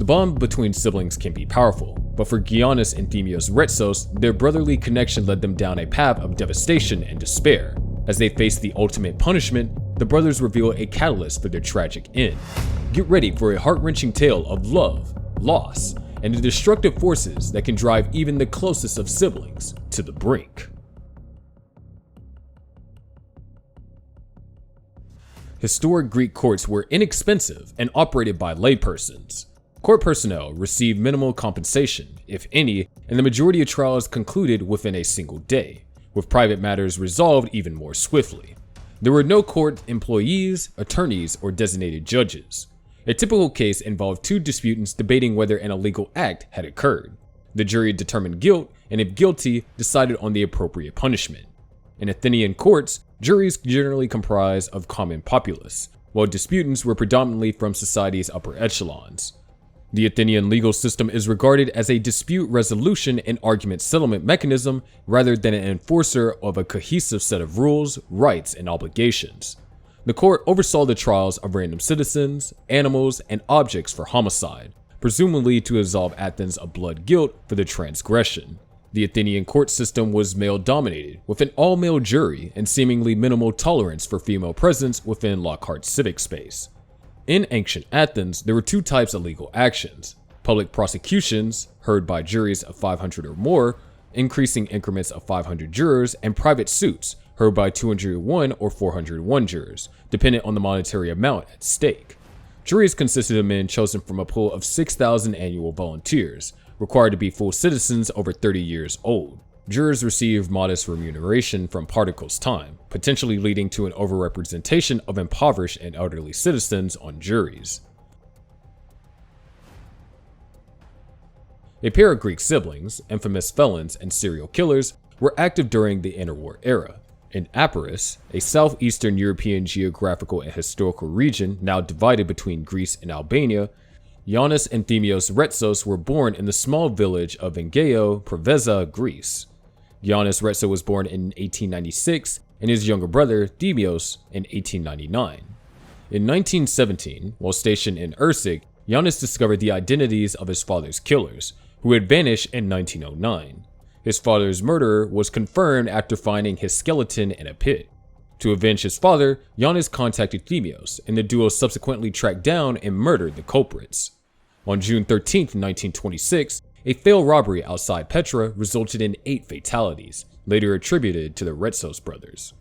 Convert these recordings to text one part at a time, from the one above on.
The bond between siblings can be powerful, but for Giannis and Thymios Retzos, their brotherly connection led them down a path of devastation and despair. As they face the ultimate punishment, the brothers reveal a catalyst for their tragic end. Get ready for a heart-wrenching tale of love, loss, and the destructive forces that can drive even the closest of siblings to the brink. Historic Greek courts were inexpensive and operated by laypersons. Court personnel received minimal compensation, if any, and the majority of trials concluded within a single day, with private matters resolved even more swiftly. There were no court employees, attorneys, or designated judges. A typical case involved two disputants debating whether an illegal act had occurred. The jury determined guilt, and if guilty, decided on the appropriate punishment. In Athenian courts, juries generally comprised of common populace, while disputants were predominantly from society's upper echelons. The Athenian legal system is regarded as a dispute resolution and argument settlement mechanism rather than an enforcer of a cohesive set of rules, rights, and obligations. The court oversaw the trials of random citizens, animals, and objects for homicide, presumably to absolve Athens of blood guilt for the transgression. The Athenian court system was male-dominated, with an all-male jury and seemingly minimal tolerance for female presence within Lockhart's civic space. In ancient Athens, there were two types of legal actions: public prosecutions, heard by juries of 500 or more, increasing increments of 500 jurors, and private suits, heard by 201 or 401 jurors, dependent on the monetary amount at stake. Juries consisted of men chosen from a pool of 6,000 annual volunteers, required to be full citizens over 30 years old. Jurors received modest remuneration from particles time, potentially leading to an overrepresentation of impoverished and elderly citizens on juries. A pair of Greek siblings, infamous felons and serial killers, were active during the interwar era. In Epirus, a southeastern European geographical and historical region now divided between Greece and Albania, Giannis and Thymios Retzos were born in the small village of Engeo, Preveza, Greece. Giannis Retzos was born in 1896 and his younger brother, Thymios, in 1899. In 1917, while stationed in Ursik, Giannis discovered the identities of his father's killers, who had vanished in 1909. His father's murderer was confirmed after finding his skeleton in a pit. To avenge his father, Giannis contacted Thymios, and the duo subsequently tracked down and murdered the culprits. On June 13, 1926, a failed robbery outside Petra resulted in 8 fatalities, later attributed to the Retzos brothers.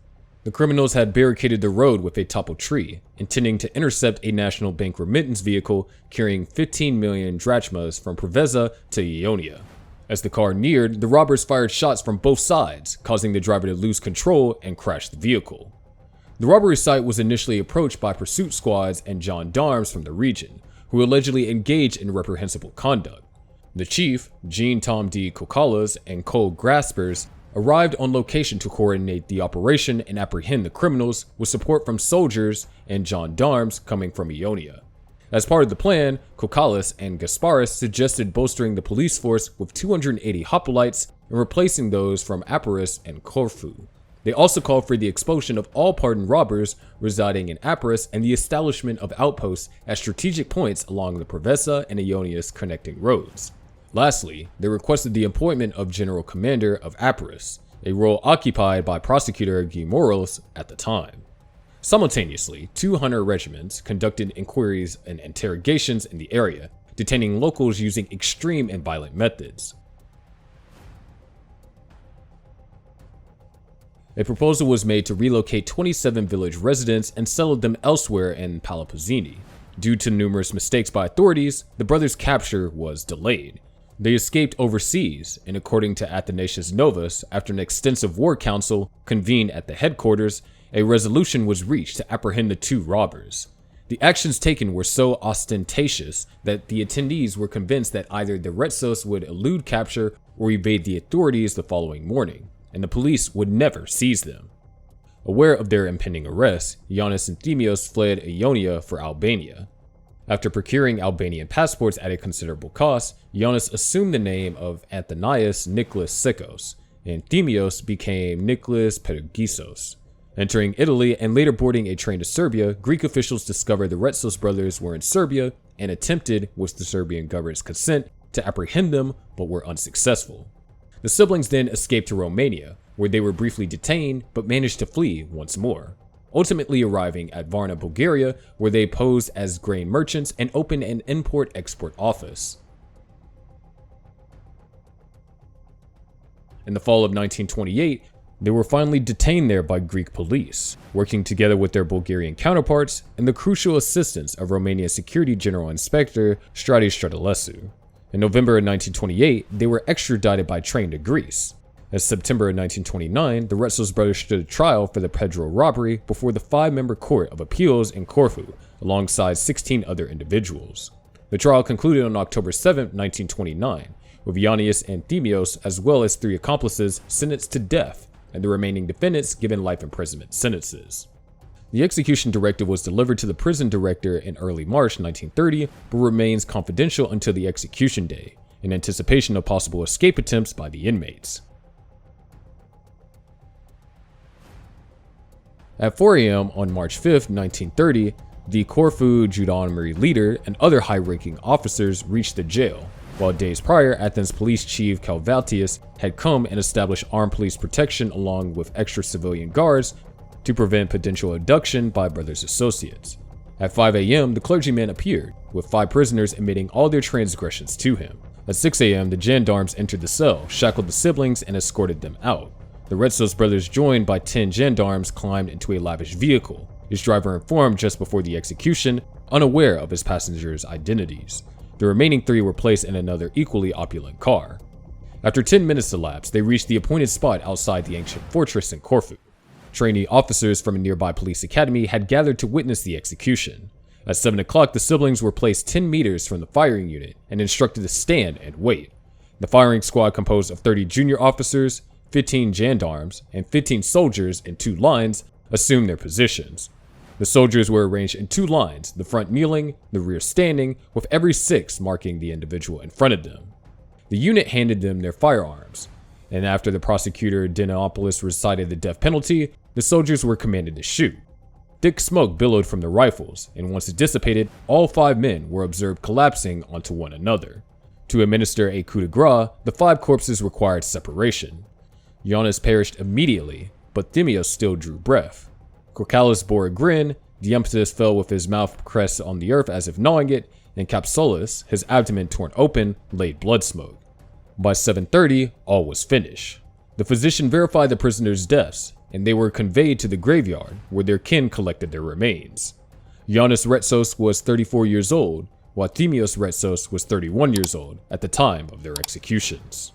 The criminals had barricaded the road with a toppled tree, intending to intercept a national bank remittance vehicle carrying 15 million drachmas from Preveza to Ionia. As the car neared, the robbers fired shots from both sides, causing the driver to lose control and crash the vehicle. The robbery site was initially approached by pursuit squads and gendarmes from the region, who allegedly engaged in reprehensible conduct. The chief, Jean Tom D. Kokalas and Cole Graspers, arrived on location to coordinate the operation and apprehend the criminals with support from soldiers and gendarmes coming from Ionia. As part of the plan, Kokalas and Gasparis suggested bolstering the police force with 280 hoplites and replacing those from Epirus and Corfu. They also called for the expulsion of all pardoned robbers residing in Epirus and the establishment of outposts at strategic points along the Preveza and Ionia's connecting roads. Lastly, they requested the appointment of General Commander of Epirus, a role occupied by Prosecutor Guy Moros at the time. Simultaneously, 200 regiments conducted inquiries and interrogations in the area, detaining locals using extreme and violent methods. A proposal was made to relocate 27 village residents and settle them elsewhere in Palapozzini. Due to numerous mistakes by authorities, the brothers' capture was delayed. They escaped overseas, and according to Athanasius Novus, after an extensive war council convened at the headquarters, a resolution was reached to apprehend the 2 robbers. The actions taken were so ostentatious that the attendees were convinced that either the Retzos would elude capture or evade the authorities the following morning, and the police would never seize them. Aware of their impending arrest, Giannis and Thymios fled Ionia for Albania. After procuring Albanian passports at a considerable cost, Giannis assumed the name of Anthonius Nicholas Sikos, and Thymios became Nicholas Pedagisos. Entering Italy and later boarding a train to Serbia, Greek officials discovered the Retzos brothers were in Serbia and attempted, with the Serbian government's consent, to apprehend them, but were unsuccessful. The siblings then escaped to Romania, where they were briefly detained but managed to flee once more, ultimately arriving at Varna, Bulgaria, where they posed as grain merchants and opened an import-export office. In the fall of 1928, they were finally detained there by Greek police, working together with their Bulgarian counterparts and the crucial assistance of Romania's Security General Inspector Stratis Stradulescu. In November of 1928, they were extradited by train to Greece. In September of 1929, the Retzos brothers stood trial for the Pedro robbery before the 5-member Court of Appeals in Corfu, alongside 16 other individuals. The trial concluded on October 7, 1929, with Giannis and Thymios as well as 3 accomplices sentenced to death, and the remaining defendants given life imprisonment sentences. The execution directive was delivered to the prison director in early March 1930, but remains confidential until the execution day, in anticipation of possible escape attempts by the inmates. At 4 a.m. on March 5, 1930, the Corfu gendarmerie leader and other high-ranking officers reached the jail, while days prior, Athens Police Chief Kalvaltius had come and established armed police protection along with extra civilian guards to prevent potential abduction by brothers' associates. At 5 a.m., the clergyman appeared, with 5 prisoners admitting all their transgressions to him. At 6 a.m., the gendarmes entered the cell, shackled the siblings, and escorted them out. The Retzos brothers, joined by 10 gendarmes, climbed into a lavish vehicle, his driver informed just before the execution, unaware of his passengers' identities. The remaining 3 were placed in another equally opulent car. After 10 minutes elapsed, they reached the appointed spot outside the ancient fortress in Corfu. Trainee officers from a nearby police academy had gathered to witness the execution. At 7 o'clock, the siblings were placed 10 meters from the firing unit and instructed to stand and wait. The firing squad, composed of 30 junior officers, 15 gendarmes, and 15 soldiers in 2 lines, assumed their positions. The soldiers were arranged in 2 lines, the front kneeling, the rear standing, with every 6 marking the individual in front of them. The unit handed them their firearms, and after the prosecutor Denopoulos recited the death penalty, the soldiers were commanded to shoot. Thick smoke billowed from the rifles, and once it dissipated, all 5 men were observed collapsing onto one another. To administer a coup de grace, the 5 corpses required separation. Giannis perished immediately, but Thymios still drew breath. Corcalis bore a grin, Diemptus fell with his mouth pressed on the earth as if gnawing it, and Capsolus, his abdomen torn open, laid blood smoke. By 7:30, all was finished. The physician verified the prisoners' deaths, and they were conveyed to the graveyard, where their kin collected their remains. Giannis Retzos was 34 years old, while Thymios Retzos was 31 years old at the time of their executions.